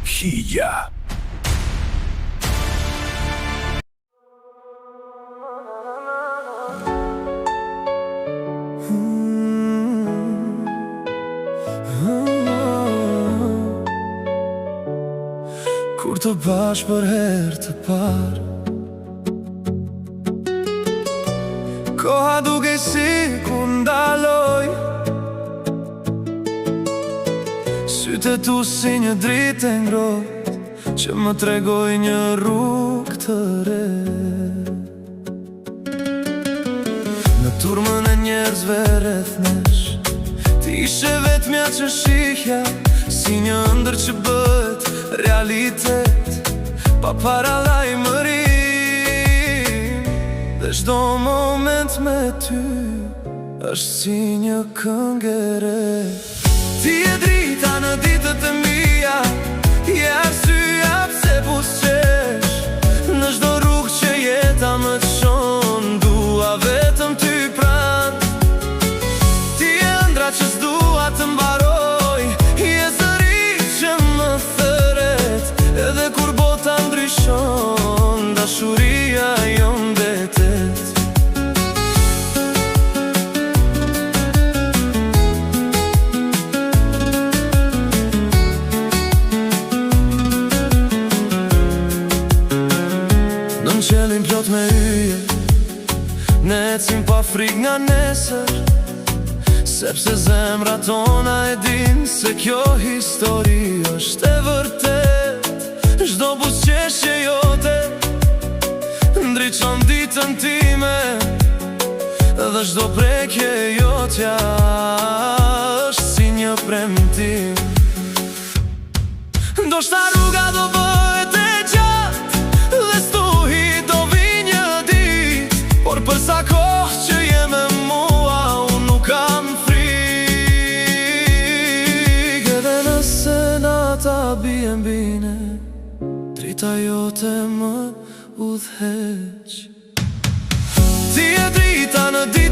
Hija. Kur të bash për herë të parë, koha duke si ku ndaloj, sytë tu si një dritë e ngrohtë që më tregoj një rrugë të re. Në turmën e njerëzve rreth nesh, ti ishe vetmja që shihja, si një ëndër që bëhet realitet, pa para lajmërim. Dhe çdo moment me ty është si një këngë e re. Ti je drita në ditët e mia, je arsyeja pse buzëqesh. Në çdo rrugë që jeta më çon, dua vetëm ty pranë. Ti je ëndra që s'dua të mbaroj, je zëri që më thëret, edhe kur bota ndryshon, dashuria jo mbetet. Në qelin plot me yje, ne ecim pa frik nga nesër, sepse zemra tona e din se kjo histori është e vërtet. Çdo buzëqeshje jote ndriçon ditën time, dhe çdo prekje jotja është si një premtim. Ndoshta rruga do bëhet e gjatë, dhe stuhi do vi një ditë, por për sa kohë që je me mua, unë nuk kam frikë. Edhe nëse nata bie mbi ne, drita jote më udhëheq. Ti je drita në ditë